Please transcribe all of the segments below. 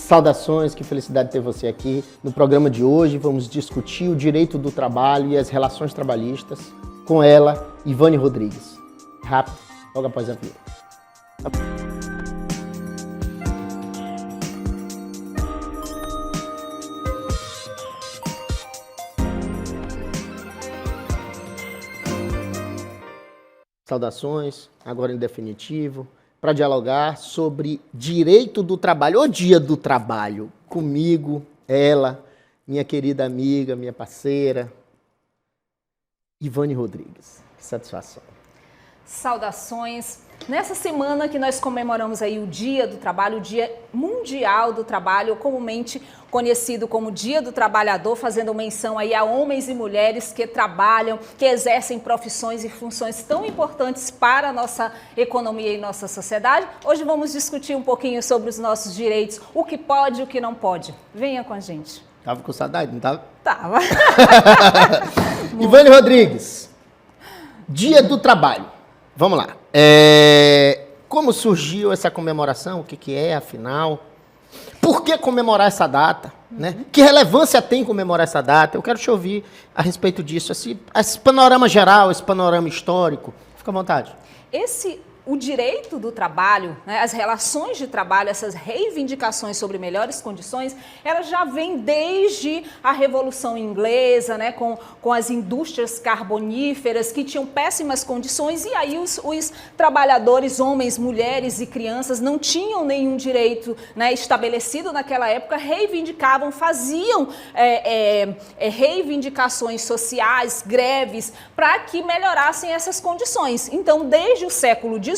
Saudações, que felicidade ter você aqui. No programa de hoje vamos discutir o direito do trabalho e as relações trabalhistas com ela, Ivane Rodrigues. Rápido, logo após a vinheta. Saudações, agora em definitivo, para dialogar sobre direito do trabalho, o dia do trabalho, comigo, ela, minha querida amiga, minha parceira, Ivane Rodrigues. Que satisfação. Saudações. Nessa semana que nós comemoramos aí o Dia do Trabalho, o Dia Mundial do Trabalho, comumente conhecido como Dia do Trabalhador, fazendo menção aí a homens e mulheres que trabalham, que exercem profissões e funções tão importantes para a nossa economia e nossa sociedade. Hoje vamos discutir um pouquinho sobre os nossos direitos, o que pode e o que não pode. Venha com a gente. Tava com saudade, não tava? Tava. Ivane Rodrigues, Dia do Trabalho. Vamos lá. Como surgiu essa comemoração? O que é, afinal? Por que comemorar essa data? Né? Que relevância tem comemorar essa data? Eu quero te ouvir a respeito disso. Esse panorama geral, esse panorama histórico. Fica à vontade. O direito do trabalho, né, as relações de trabalho, essas reivindicações sobre melhores condições, elas já vêm desde a Revolução Inglesa, né, com as indústrias carboníferas que tinham péssimas condições, e aí os trabalhadores, homens, mulheres e crianças, não tinham nenhum direito, né, estabelecido naquela época, reivindicavam, faziam reivindicações sociais, greves, para que melhorassem essas condições. Então, desde o século XVIII,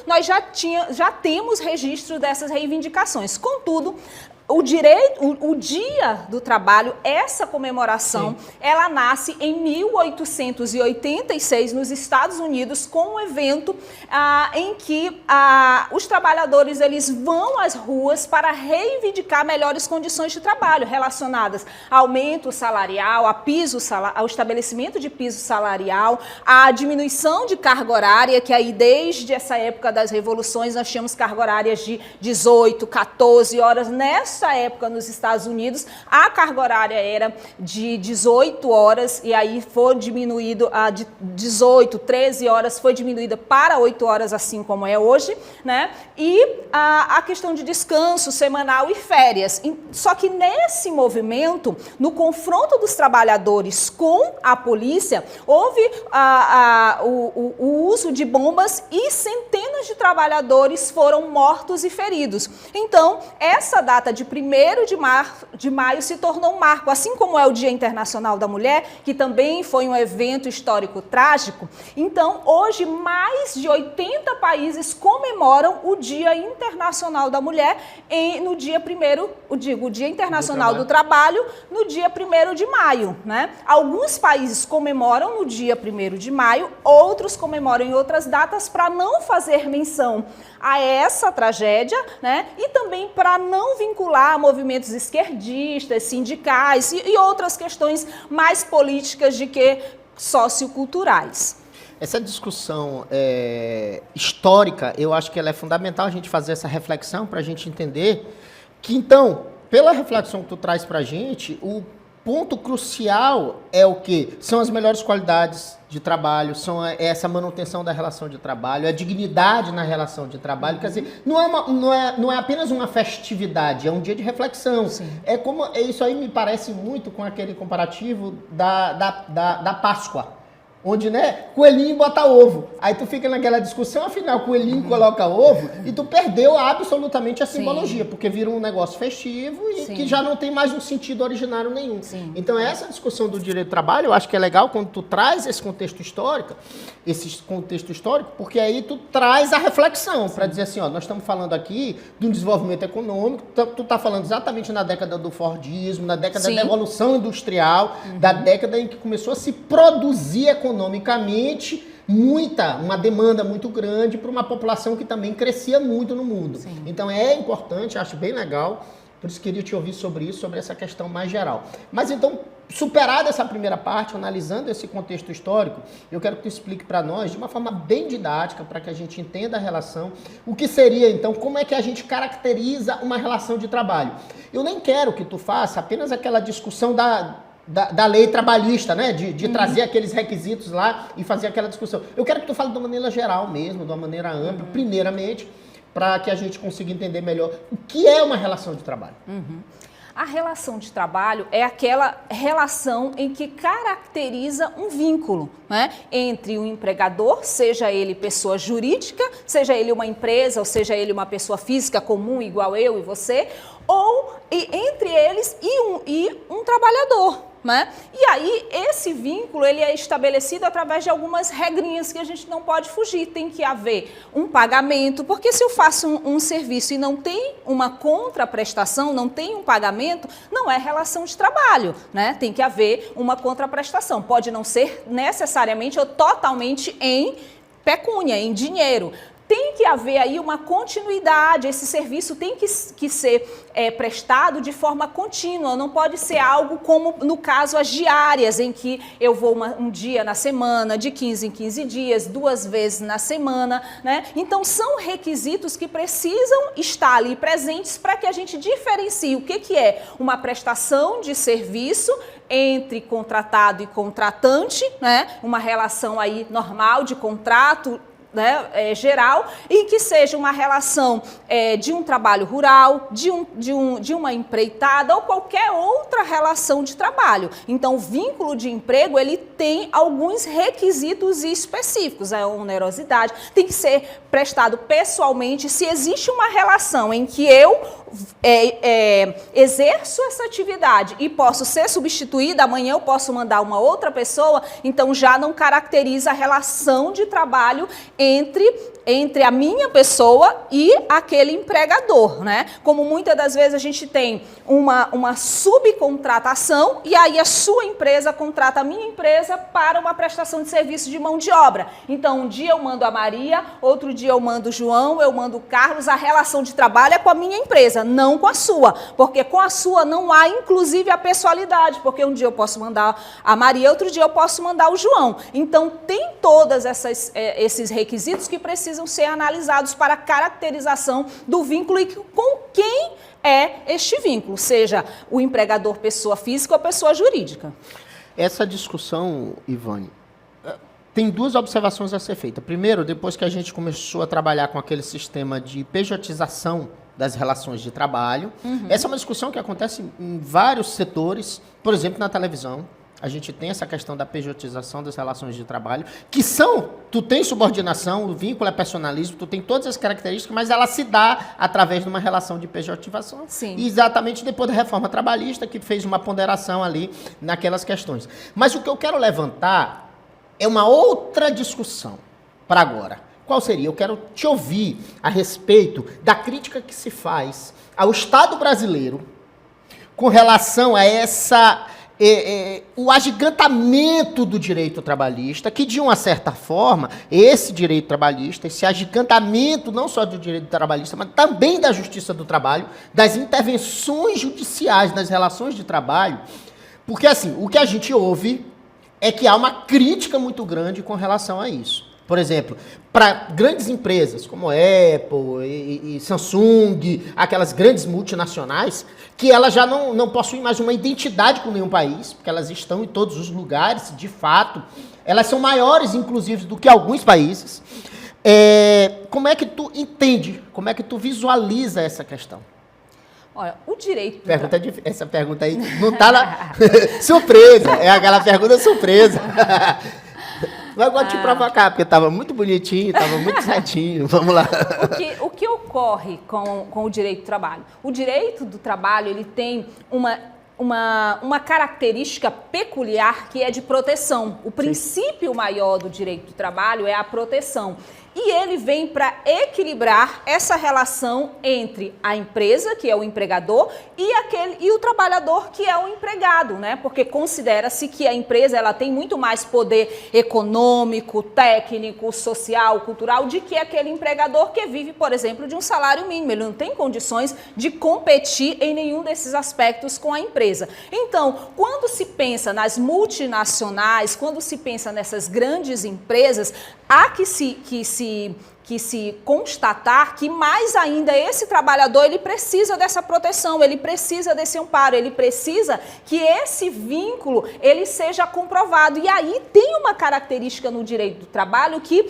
nós já temos registro dessas reivindicações. Contudo, o Dia do Trabalho, essa comemoração, sim, ela nasce em 1886 nos Estados Unidos com um evento em que os trabalhadores eles vão às ruas para reivindicar melhores condições de trabalho relacionadas a aumento salarial, ao estabelecimento de piso salarial, à diminuição de carga horária, que aí desde essa época das revoluções nós tínhamos carga horárias de 18, 14 horas. Nessa época nos Estados Unidos, a carga horária era de 18 horas e aí foi diminuído de 18, 13 horas, foi diminuída para 8 horas, assim como é hoje, né? E a questão de descanso semanal e férias. Só que nesse movimento, no confronto dos trabalhadores com a polícia, houve o uso de bombas e centenas de trabalhadores foram mortos e feridos. Então, essa data de 1º de maio se tornou um marco, assim como é o Dia Internacional da Mulher, que também foi um evento histórico trágico. Então, hoje, mais de 80 países comemoram o Dia Internacional da Mulher no dia 1º, o Dia Internacional do Trabalho, no dia 1º de maio, né? Alguns países comemoram no dia 1º de maio, outros comemoram em outras datas para não fazer menção a essa tragédia, né? E também para não vincular movimentos esquerdistas, sindicais e outras questões mais políticas de que socioculturais. Essa discussão histórica, eu acho que ela é fundamental a gente fazer essa reflexão para a gente entender que, então, pela reflexão que tu traz para a gente, o ponto crucial é o quê? São as melhores qualidades de trabalho, essa manutenção da relação de trabalho, a dignidade na relação de trabalho. Quer dizer, não é apenas uma festividade, é um dia de reflexão. Sim. Isso aí me parece muito com aquele comparativo da Páscoa. Onde, né, coelhinho bota ovo. Aí tu fica naquela discussão, afinal, coelhinho coloca ovo e tu perdeu absolutamente a simbologia, sim, porque vira um negócio festivo e sim, que já não tem mais um sentido originário nenhum. Sim. Então, essa discussão do direito do trabalho, eu acho que é legal quando tu traz esse contexto histórico, porque aí tu traz a reflexão para dizer assim, ó, nós estamos falando aqui de um desenvolvimento econômico, tu tá falando exatamente na década do Fordismo, na década, sim, da Revolução Industrial, da década em que começou a se produzir economicamente uma demanda muito grande para uma população que também crescia muito no mundo. Sim. Então é importante, acho bem legal por isso queria te ouvir sobre isso, sobre essa questão mais geral. Mas então, superada essa primeira parte, analisando esse contexto histórico, eu quero que tu explique para nós, de uma forma bem didática, para que a gente entenda a relação, o que seria então, como é que a gente caracteriza uma relação de trabalho. Eu nem quero que tu faça apenas aquela discussão da lei trabalhista, né? De trazer aqueles requisitos lá e fazer aquela discussão. Eu quero que tu fale de uma maneira geral mesmo, de uma maneira ampla, primeiramente, para que a gente consiga entender melhor o que é uma relação de trabalho. A relação de trabalho é aquela relação em que caracteriza um vínculo, né, entre o empregador, seja ele pessoa jurídica, seja ele uma empresa, ou seja ele uma pessoa física comum, igual eu e você, ou entre eles e um trabalhador. Né? E aí, esse vínculo ele é estabelecido através de algumas regrinhas que a gente não pode fugir. Tem que haver um pagamento, porque se eu faço um serviço e não tem uma contraprestação, não tem um pagamento, não é relação de trabalho, né? Tem que haver uma contraprestação. Pode não ser necessariamente ou totalmente em pecúnia, em dinheiro. Tem que haver aí uma continuidade, esse serviço tem que ser prestado de forma contínua, não pode ser algo como, no caso, as diárias, em que eu vou um dia na semana, de 15 em 15 dias, 2 vezes na semana, né? Então, são requisitos que precisam estar ali presentes para que a gente diferencie o que é uma prestação de serviço entre contratado e contratante, né? Uma relação aí normal de contrato, né, geral, e que seja uma relação de um trabalho rural, de uma empreitada ou qualquer outra relação de trabalho. Então, o vínculo de emprego, ele tem alguns requisitos específicos, a onerosidade tem que ser prestado pessoalmente. Se existe uma relação em que eu exerço essa atividade e posso ser substituída, amanhã eu posso mandar uma outra pessoa, então já não caracteriza a relação de trabalho entre a minha pessoa e aquele empregador, né? Como muitas das vezes a gente tem uma subcontratação e aí a sua empresa contrata a minha empresa para uma prestação de serviço de mão de obra. Então, um dia eu mando a Maria, outro dia eu mando o João, eu mando o Carlos, a relação de trabalho é com a minha empresa, não com a sua, porque com a sua não há, inclusive, a pessoalidade, porque um dia eu posso mandar a Maria, outro dia eu posso mandar o João. Então, tem todas esses requisitos que precisam ser analisados para a caracterização do vínculo e com quem é este vínculo, seja o empregador pessoa física ou pessoa jurídica. Essa discussão, Ivane, tem 2 observações a ser feitas. Primeiro, depois que a gente começou a trabalhar com aquele sistema de pejotização das relações de trabalho, essa é uma discussão que acontece em vários setores, por exemplo, na televisão. A gente tem essa questão da pejotização das relações de trabalho, que tu tem subordinação, o vínculo é personalismo, tu tem todas as características, mas ela se dá através de uma relação de pejotização. Sim. Exatamente depois da reforma trabalhista, que fez uma ponderação ali naquelas questões. Mas o que eu quero levantar é uma outra discussão para agora. Qual seria? Eu quero te ouvir a respeito da crítica que se faz ao Estado brasileiro com relação a o agigantamento do direito trabalhista, que de uma certa forma, esse direito trabalhista, esse agigantamento não só do direito trabalhista, mas também da justiça do trabalho, das intervenções judiciais nas relações de trabalho, porque assim, o que a gente ouve é que há uma crítica muito grande com relação a isso. Por exemplo, para grandes empresas como Apple e Samsung, aquelas grandes multinacionais, que elas já não possuem mais uma identidade com nenhum país, porque elas estão em todos os lugares, de fato. Elas são maiores, inclusive, do que alguns países. Como é que tu entende, como é que tu visualiza essa questão? Olha, o direito... Essa pergunta aí não está na... surpresa, é aquela pergunta surpresa. Mas eu gosto de te provocar, porque estava muito bonitinho, estava muito certinho. Vamos lá. O que ocorre com o direito do trabalho? O direito do trabalho, ele tem uma característica peculiar que é de proteção. O princípio maior do direito do trabalho é a proteção. e ele vem para equilibrar essa relação entre a empresa, que é o empregador, e o trabalhador, que é o empregado, né? Porque considera-se que a empresa ela tem muito mais poder econômico, técnico, social, cultural, de que aquele empregador que vive, por exemplo, de um salário mínimo. Ele não tem condições de competir em nenhum desses aspectos com a empresa. Então, quando se pensa nas multinacionais, quando se pensa nessas grandes empresas, há que se constatar que mais ainda esse trabalhador ele precisa dessa proteção, ele precisa desse amparo, ele precisa que esse vínculo ele seja comprovado. E aí tem uma característica no direito do trabalho que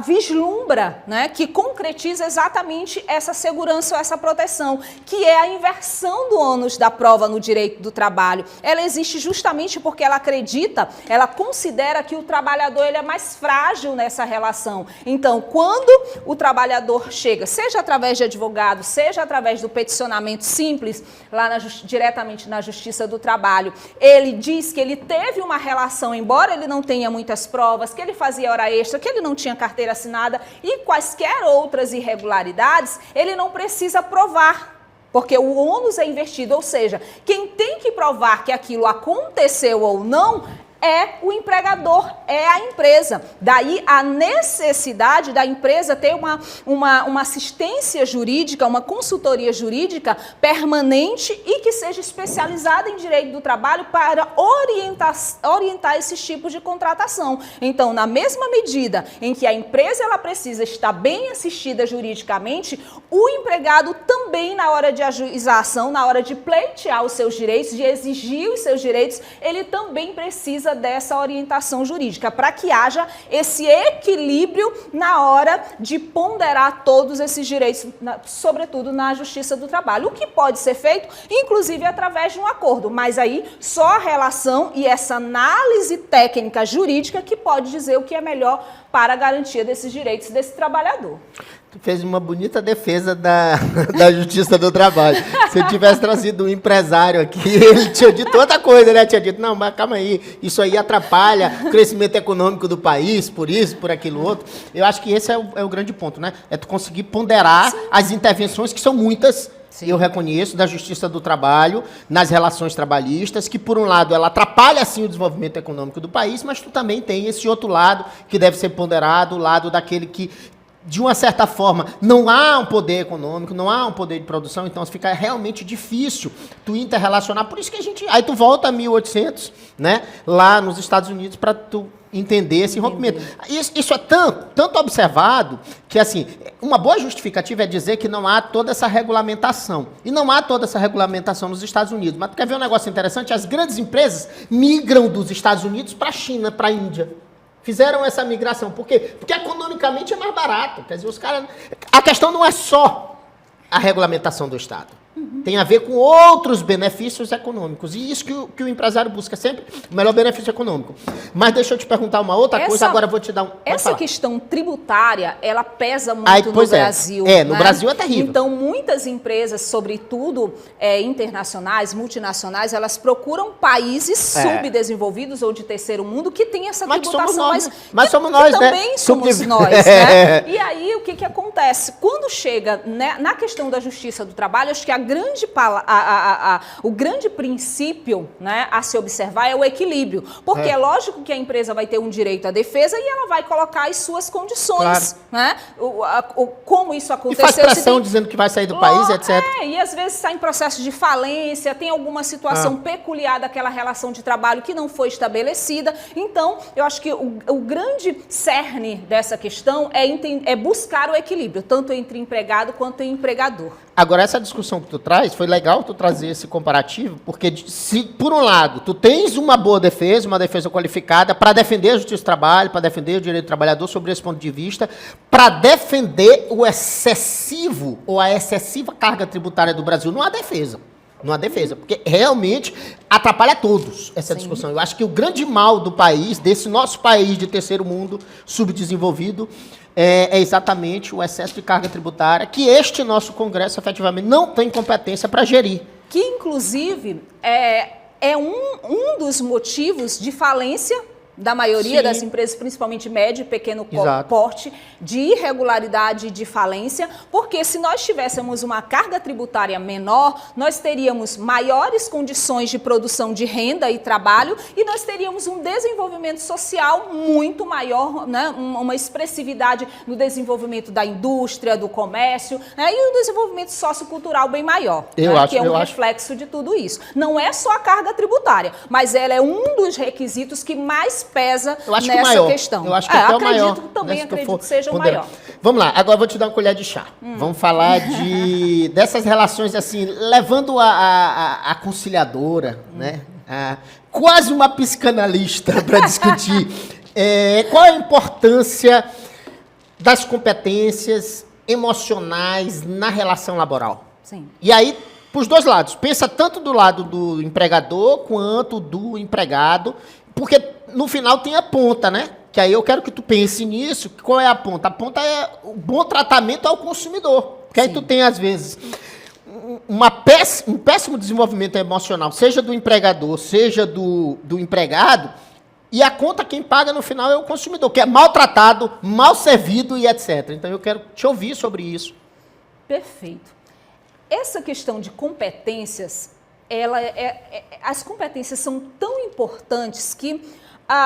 vislumbra, né, que concretiza exatamente essa segurança, essa proteção, que é a inversão do ônus da prova no direito do trabalho. Ela existe justamente porque ela acredita, ela considera que o trabalhador ele é mais frágil nessa relação. Então, quando o trabalhador chega, seja através de advogado, seja através do peticionamento simples, lá diretamente na Justiça do Trabalho, ele diz que ele teve uma relação, embora ele não tenha muitas provas, que ele fazia hora extra, que ele não tinha carteira assinada e quaisquer outras irregularidades, ele não precisa provar. Porque o ônus é invertido, ou seja, quem tem que provar que aquilo aconteceu ou não é o empregador, é a empresa. Daí a necessidade da empresa ter uma assistência jurídica, uma consultoria jurídica permanente e que seja especializada em direito do trabalho para orientar esses tipos de contratação. Então, na mesma medida em que a empresa ela precisa estar bem assistida juridicamente, o empregado também, na hora de ajuizar a ação, na hora de pleitear os seus direitos, de exigir os seus direitos, ele também precisa dessa orientação jurídica, para que haja esse equilíbrio na hora de ponderar todos esses direitos, sobretudo na Justiça do Trabalho. O que pode ser feito, inclusive, através de um acordo, mas aí só a relação e essa análise técnica jurídica que pode dizer o que é melhor para a garantia desses direitos desse trabalhador. Tu fez uma bonita defesa da Justiça do Trabalho. Se eu tivesse trazido um empresário aqui, ele tinha dito outra coisa, né? Tinha dito, não, mas calma aí, isso aí atrapalha o crescimento econômico do país, por isso, por aquilo outro. Eu acho que esse é o grande ponto, né? É tu conseguir ponderar as intervenções, que são muitas, sim, eu reconheço, da Justiça do Trabalho, nas relações trabalhistas, que, por um lado, ela atrapalha, sim, o desenvolvimento econômico do país, mas tu também tem esse outro lado que deve ser ponderado, o lado daquele que, de uma certa forma, não há um poder econômico, não há um poder de produção, então fica realmente difícil tu interrelacionar. Por isso que a gente... Aí tu volta a 1800, né, lá nos Estados Unidos, para tu entender esse rompimento. Isso é tanto observado que, assim, uma boa justificativa é dizer que não há toda essa regulamentação. E não há toda essa regulamentação nos Estados Unidos. Mas tu quer ver um negócio interessante? As grandes empresas migram dos Estados Unidos para a China, para a Índia. Fizeram essa migração. Por quê? Porque economicamente é mais barato. Quer dizer, os caras... A questão não é só a regulamentação do Estado. Tem a ver com outros benefícios econômicos. E isso que o empresário busca sempre, o melhor benefício econômico. Mas deixa eu te perguntar uma outra coisa, agora eu vou te dar um... Essa questão tributária, ela pesa muito no Brasil. No né? Brasil é terrível. Então, muitas empresas, sobretudo internacionais, multinacionais, elas procuram países subdesenvolvidos ou de terceiro mundo que têm essa tributação. Mas somos nós, né? Também somos nós, né? E aí, o que acontece? Quando chega, né, na questão da Justiça do Trabalho, acho que o grande princípio, né, a se observar é o equilíbrio. Porque é lógico que a empresa vai ter um direito à defesa e ela vai colocar as suas condições. Claro. Né? Como isso aconteceu. E faz pressão dizendo que vai sair do país, etc. E às vezes está em processo de falência, tem alguma situação peculiar daquela relação de trabalho que não foi estabelecida. Então, eu acho que o grande cerne dessa questão é buscar o equilíbrio, tanto entre empregado quanto empregador. Agora, essa discussão que tu traz, foi legal tu trazer esse comparativo, porque se, por um lado, tu tens uma boa defesa, uma defesa qualificada, para defender a justiça do trabalho, para defender o direito do trabalhador sobre esse ponto de vista, para defender o excessivo ou a excessiva carga tributária do Brasil, não há defesa. Não há defesa, porque realmente atrapalha todos essa discussão. Eu acho que o grande mal do país, desse nosso país de terceiro mundo, subdesenvolvido, é exatamente o excesso de carga tributária que este nosso Congresso, efetivamente, não tem competência para gerir. Que, inclusive, é um dos motivos de falência da maioria Sim. das empresas, principalmente médio e pequeno Exato. porte, de irregularidade e de falência, porque se nós tivéssemos uma carga tributária menor, nós teríamos maiores condições de produção de renda e trabalho e nós teríamos um desenvolvimento social muito maior, né? Uma expressividade no desenvolvimento da indústria, do comércio, né? E um desenvolvimento sociocultural bem maior, Eu né? acho, Que é um eu acho. reflexo de tudo isso. Não é só a carga tributária, mas ela é um dos requisitos que mais pesa Eu acho que nessa o maior. questão. Eu acho que até o maior. Acredito também, né, se tu acredito for que seja o ponderar. maior. Vamos lá, agora eu vou te dar uma colher de chá. Vamos falar dessas relações, assim, levando a conciliadora, né? Quase uma psicanalista para discutir. Qual a importância das competências emocionais na relação laboral? Sim. E aí, para os dois lados. Pensa tanto do lado do empregador quanto do empregado, porque no final tem a ponta, né? Que aí eu quero que tu pense nisso. Qual é a ponta? A ponta é o bom tratamento ao consumidor. Porque aí tu tem, às vezes, um péssimo desenvolvimento emocional, seja do empregador, seja do empregado, e a conta quem paga no final é o consumidor, que é maltratado, mal servido e etc. Então eu quero te ouvir sobre isso. Perfeito. Essa questão de competências, as competências são tão importantes que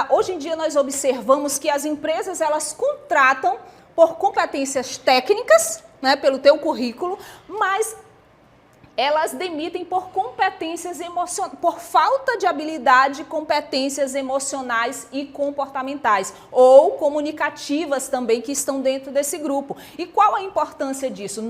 hoje em dia nós observamos que as empresas elas contratam por competências técnicas, né, pelo teu currículo, mas elas demitem por competências emocionais, por falta de habilidade, competências emocionais e comportamentais, ou comunicativas também, que estão dentro desse grupo. E qual a importância disso?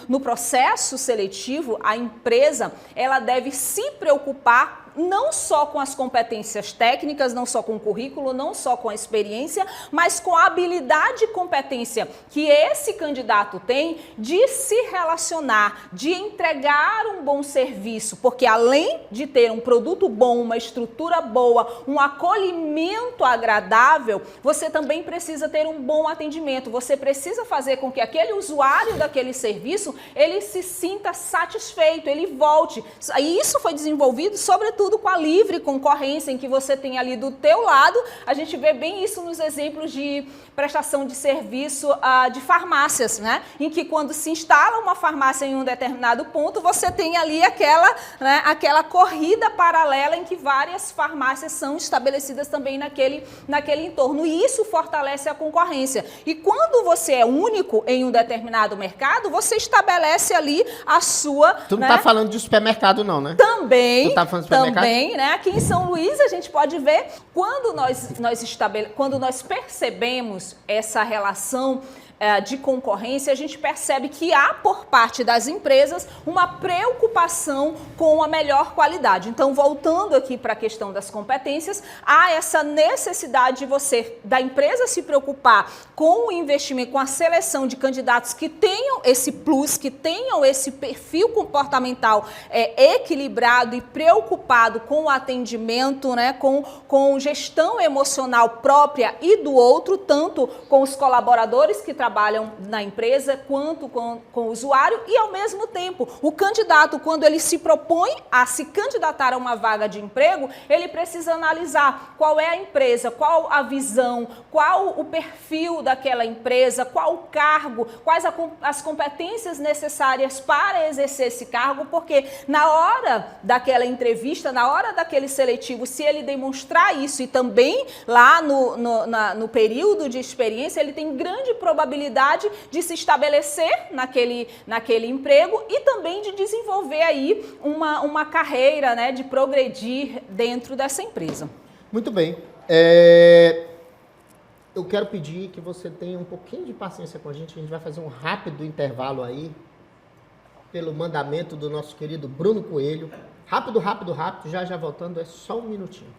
No processo seletivo, a empresa ela deve se preocupar não só com as competências técnicas, não só com o currículo, não só com a experiência, mas com a habilidade e competência que esse candidato tem de se relacionar, de entregar um bom serviço, porque além de ter um produto bom, uma estrutura boa, um acolhimento agradável, você também precisa ter um bom atendimento, você precisa fazer com que aquele usuário daquele serviço, ele se sinta satisfeito, ele volte. E isso foi desenvolvido, sobretudo, com a livre concorrência, em que você tem ali do teu lado, a gente vê bem isso nos exemplos de prestação de serviço de farmácias, né? Em que quando se instala uma farmácia em um determinado ponto, você tem ali aquela corrida paralela em que várias farmácias são estabelecidas também naquele entorno. E isso fortalece a concorrência. E quando você é único em um determinado mercado, você estabelece ali a sua... Tu não tá falando de supermercado não, né? Também, tu tá falando de supermercado? também, né? Aqui em São Luís a gente pode ver quando nós percebemos essa relação de concorrência, a gente percebe que há por parte das empresas uma preocupação com a melhor qualidade. Então, voltando aqui para a questão das competências, há essa necessidade da empresa se preocupar com o investimento, com a seleção de candidatos que tenham esse plus, que tenham esse perfil comportamental equilibrado e preocupado com o atendimento, né, com gestão emocional própria e do outro, tanto com os colaboradores que trabalham na empresa, quanto com o usuário, e ao mesmo tempo, o candidato, quando ele se propõe a se candidatar a uma vaga de emprego, ele precisa analisar qual é a empresa, qual a visão, qual o perfil daquela empresa, qual o cargo, quais as competências necessárias para exercer esse cargo, porque na hora daquela entrevista, na hora daquele seletivo, se ele demonstrar isso e também lá no período de experiência, ele tem grande probabilidade de se estabelecer naquele emprego e também de desenvolver aí uma carreira, né, de progredir dentro dessa empresa. Muito bem. Eu quero pedir que você tenha um pouquinho de paciência com a gente vai fazer um rápido intervalo aí, pelo mandamento do nosso querido Bruno Coelho. Rápido, rápido, rápido, já voltando, é só um minutinho.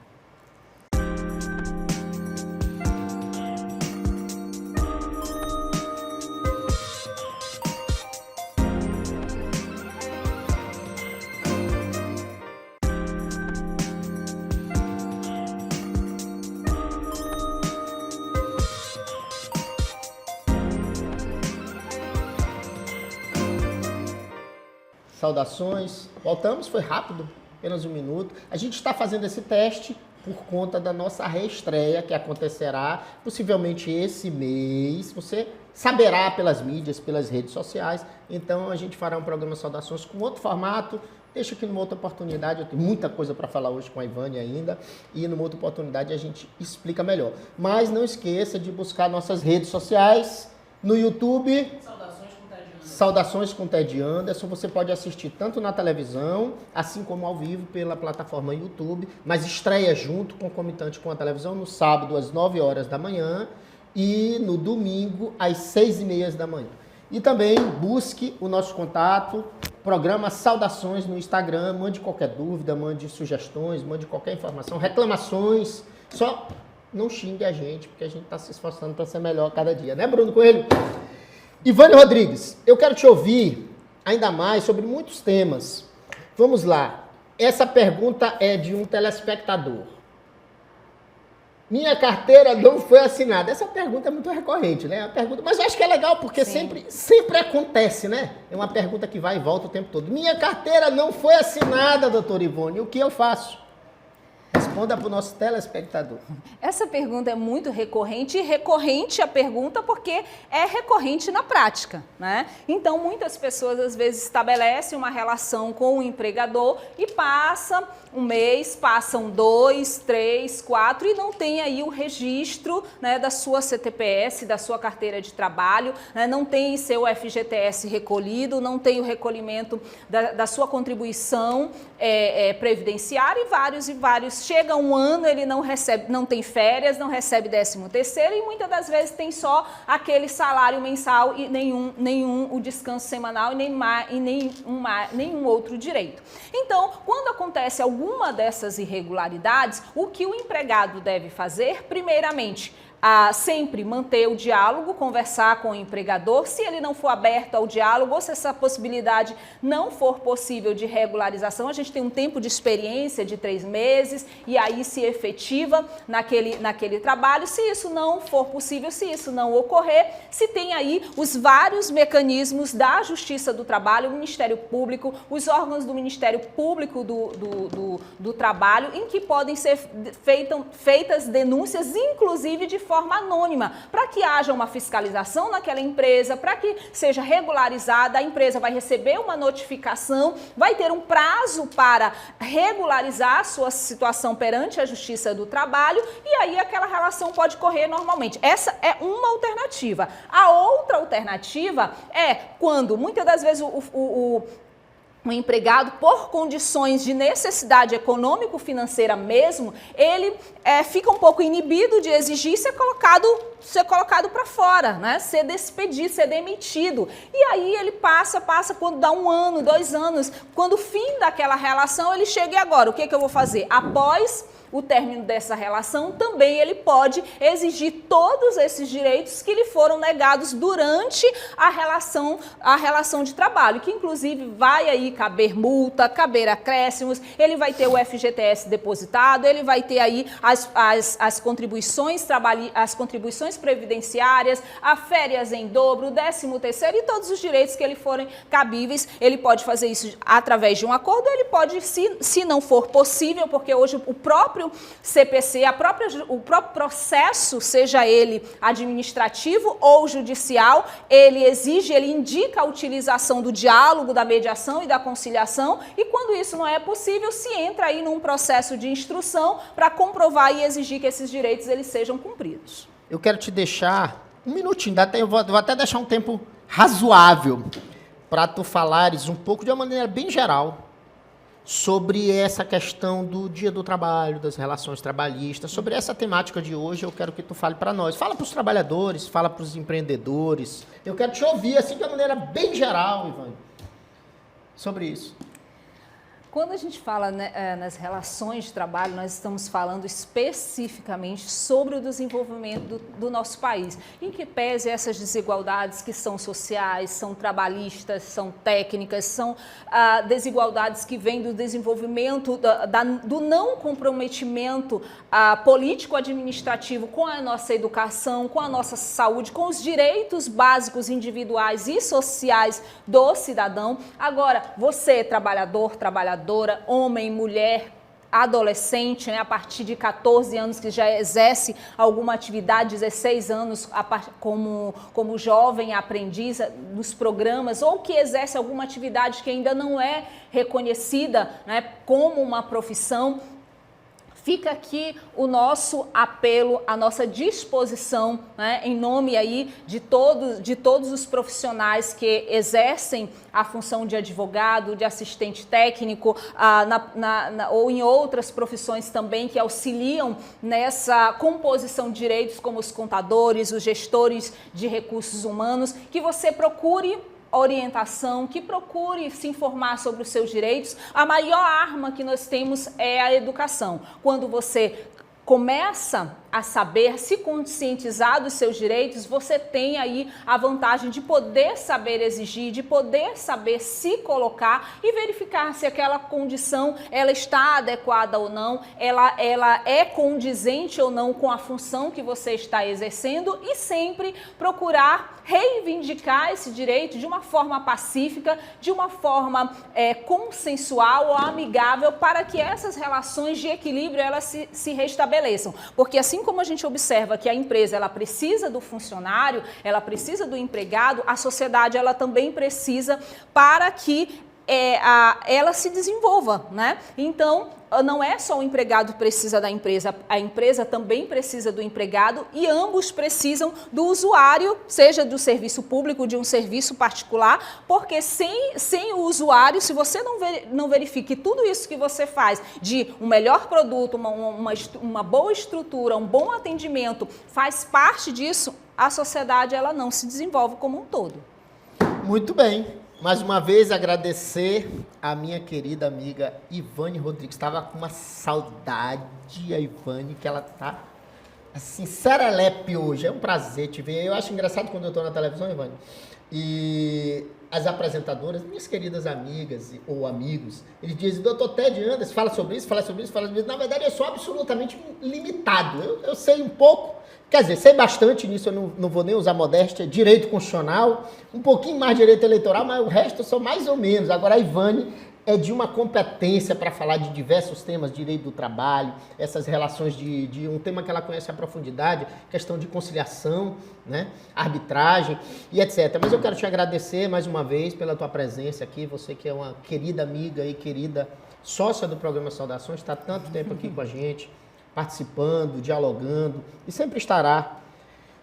Saudações, voltamos, foi rápido, apenas um minuto. A gente está fazendo esse teste por conta da nossa reestreia, que acontecerá possivelmente esse mês. Você saberá pelas mídias, pelas redes sociais. Então a gente fará um programa Saudações com outro formato. Deixa que numa outra oportunidade, eu tenho muita coisa para falar hoje com a Ivânia ainda, e numa outra oportunidade a gente explica melhor. Mas não esqueça de buscar nossas redes sociais, no YouTube, Saudações com Ted Anderson. Você pode assistir tanto na televisão, assim como ao vivo pela plataforma YouTube, mas estreia junto, concomitante com a televisão, no sábado às 9 horas da manhã e no domingo às 6h30 da manhã. E também busque o nosso contato, programa Saudações no Instagram, mande qualquer dúvida, mande sugestões, mande qualquer informação, reclamações, só não xingue a gente, porque a gente está se esforçando para ser melhor a cada dia, né, Bruno Coelho? Ivânia Rodrigues, eu quero te ouvir ainda mais sobre muitos temas. Vamos lá, essa pergunta é de um telespectador. Minha carteira não foi assinada. Essa pergunta é muito recorrente, né? A pergunta, mas eu acho que é legal, porque sempre acontece, né? É uma pergunta que vai e volta o tempo todo. Minha carteira não foi assinada, doutora Ivone. O que eu faço? Responda para o nosso telespectador. Essa pergunta é muito recorrente, e recorrente a pergunta porque é recorrente na prática, né? Então, muitas pessoas, às vezes, estabelecem uma relação com o empregador e passa um mês, passam 2, 3, 4 e não tem aí o registro, né, da sua CTPS, da sua carteira de trabalho, né, não tem seu FGTS recolhido, não tem o recolhimento da sua contribuição previdenciária e vários. Chega um ano, ele não recebe, não tem férias, não recebe 13º e muitas das vezes tem só aquele salário mensal e nenhum o descanso semanal e nenhum outro direito. Então, quando acontece alguma dessas irregularidades, o que o empregado deve fazer? Primeiramente, sempre manter o diálogo, conversar com o empregador. Se ele não for aberto ao diálogo ou se essa possibilidade não for possível de regularização, a gente tem um tempo de experiência de 3 meses e aí se efetiva naquele trabalho. Se isso não for possível, se isso não ocorrer, se tem aí os vários mecanismos da Justiça do Trabalho, o Ministério Público, os órgãos do Ministério Público do Trabalho, em que podem ser feitas denúncias, inclusive de forma anônima, para que haja uma fiscalização naquela empresa, para que seja regularizada, a empresa vai receber uma notificação, vai ter um prazo para regularizar a sua situação perante a Justiça do Trabalho e aí aquela relação pode correr normalmente. Essa é uma alternativa. A outra alternativa é quando, muitas das vezes, o empregado, por condições de necessidade econômico-financeira mesmo, ele fica um pouco inibido de exigir ser colocado para fora, né? Ser despedido, ser demitido. E aí ele passa, quando dá 1 ano, 2 anos, quando o fim daquela relação, ele chega e agora, o que eu vou fazer? Após o término dessa relação, também ele pode exigir todos esses direitos que lhe foram negados durante a relação de trabalho, que inclusive vai aí caber multa, caber acréscimos, ele vai ter o FGTS depositado, ele vai ter aí as contribuições as contribuições previdenciárias, a férias em dobro, o 13º e todos os direitos que lhe forem cabíveis. Ele pode fazer isso através de um acordo, ele pode, se não for possível, porque hoje o próprio CPC, o próprio processo, seja ele administrativo ou judicial, ele indica a utilização do diálogo, da mediação e da conciliação, e quando isso não é possível, se entra aí num processo de instrução para comprovar e exigir que esses direitos eles sejam cumpridos. Eu quero te deixar um minutinho, eu vou até deixar um tempo razoável para tu falares um pouco de uma maneira bem geral sobre essa questão do Dia do Trabalho, das relações trabalhistas, sobre essa temática de hoje. Eu quero que tu fale para nós. Fala para os trabalhadores, fala para os empreendedores. Eu quero te ouvir assim de uma maneira bem geral, Ivânia, sobre isso. Quando a gente fala, né, nas relações de trabalho, nós estamos falando especificamente sobre o desenvolvimento do nosso país, em que pese essas desigualdades que são sociais, são trabalhistas, são técnicas, são desigualdades que vêm do desenvolvimento, do não comprometimento político-administrativo com a nossa educação, com a nossa saúde, com os direitos básicos individuais e sociais do cidadão. Agora, você, trabalhador, trabalhadora, homem, mulher, adolescente, né, a partir de 14 anos, que já exerce alguma atividade, 16 anos como jovem aprendiz nos programas, ou que exerce alguma atividade que ainda não é reconhecida, né, como uma profissão. Fica aqui o nosso apelo, a nossa disposição, né, em nome aí de todos os profissionais que exercem a função de advogado, de assistente técnico, ou em outras profissões também que auxiliam nessa composição de direitos, como os contadores, os gestores de recursos humanos, que você procure orientação, que procure se informar sobre os seus direitos. A maior arma que nós temos é a educação. Quando você começa a saber, se conscientizar dos seus direitos, você tem aí a vantagem de poder saber exigir, de poder saber se colocar e verificar se aquela condição ela está adequada ou não, ela é condizente ou não com a função que você está exercendo, e sempre procurar reivindicar esse direito de uma forma pacífica, de uma forma consensual ou amigável, para que essas relações de equilíbrio elas se restabeleçam. Porque assim como a gente observa que a empresa ela precisa do funcionário, ela precisa do empregado, a sociedade ela também precisa para que ela se desenvolva, né? Então, não é só o empregado que precisa da empresa, a empresa também precisa do empregado, e ambos precisam do usuário, seja do serviço público, de um serviço particular, porque sem o usuário, se você não verifique tudo isso que você faz, de um melhor produto, uma boa estrutura, um bom atendimento, faz parte disso, a sociedade ela não se desenvolve como um todo. Muito bem. Mais uma vez, agradecer a minha querida amiga Ivane Rodrigues. Estava com uma saudade, a Ivane, que ela tá assim, serelepe hoje. É um prazer te ver. Eu acho engraçado quando eu estou na televisão, Ivane, e as apresentadoras, minhas queridas amigas ou amigos, eles dizem, doutor Ted Anderson, fala sobre isso, fala sobre isso, fala sobre isso. Na verdade, eu sou absolutamente limitado. Eu sei um pouco. Quer dizer, sei bastante nisso, eu não vou nem usar modéstia, direito constitucional, um pouquinho mais direito eleitoral, mas o resto eu sou mais ou menos. Agora a Ivane é de uma competência para falar de diversos temas, direito do trabalho, essas relações de um tema que ela conhece à profundidade, questão de conciliação, né, arbitragem e etc. Mas eu quero te agradecer mais uma vez pela tua presença aqui, você que é uma querida amiga e querida sócia do programa Saudações, está há tanto tempo aqui com a gente, participando, dialogando, e sempre estará.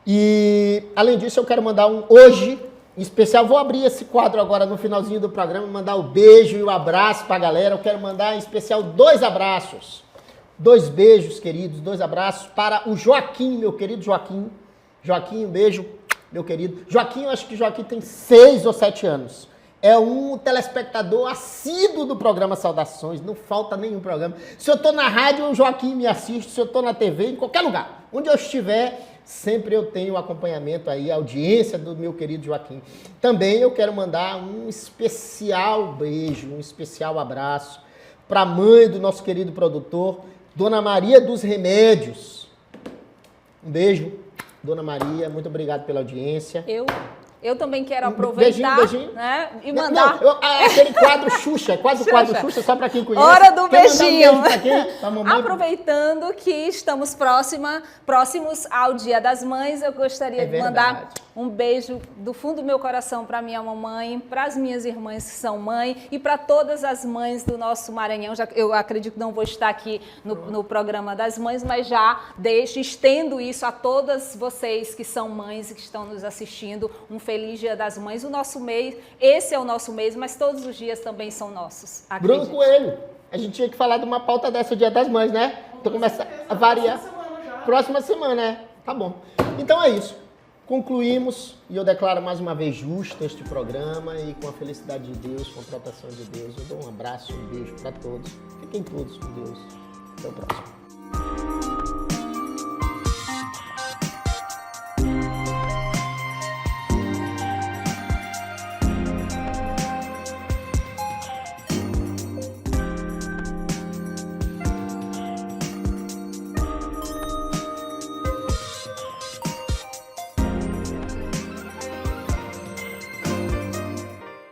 E, além disso, eu quero mandar hoje, em especial, vou abrir esse quadro agora no finalzinho do programa, mandar o beijo e o abraço para a galera. Eu quero mandar, em especial, 2 abraços. 2 beijos, queridos, 2 abraços para o Joaquim, meu querido Joaquim. Joaquim, um beijo, meu querido. Joaquim, eu acho que Joaquim tem 6 ou 7 anos. É um telespectador assíduo do programa Saudações, não falta nenhum programa. Se eu estou na rádio, o Joaquim me assiste, se eu estou na TV, em qualquer lugar. Onde eu estiver, sempre eu tenho acompanhamento aí, a audiência do meu querido Joaquim. Também eu quero mandar um especial beijo, um especial abraço para a mãe do nosso querido produtor, Dona Maria dos Remédios. Um beijo, Dona Maria, muito obrigado pela audiência. Eu também quero aproveitar, beijinho. Né, e mandar... aquele quadro Xuxa, quase o quadro Xuxa, só para quem conhece. Hora do beijinho. Um beijo pra quem? Pra mamãe. Aproveitando que estamos próximos ao Dia das Mães, eu gostaria de mandar um beijo do fundo do meu coração para minha mamãe, para as minhas irmãs que são mãe e para todas as mães do nosso Maranhão. Eu acredito que não vou estar aqui no programa das mães, mas já estendo isso a todas vocês que são mães e que estão nos assistindo. Um feliz Dia das Mães. O nosso mês, esse é o nosso mês, mas todos os dias também são nossos. Bruno Coelho, a gente tinha que falar de uma pauta dessa, Dia das Mães, né? Então começa a variar. Próxima semana, né? Tá bom. Então é isso. Concluímos e eu declaro mais uma vez justo este programa e com a felicidade de Deus, com a proteção de Deus. Eu dou um abraço, um beijo para todos. Fiquem todos com Deus. Até o próximo.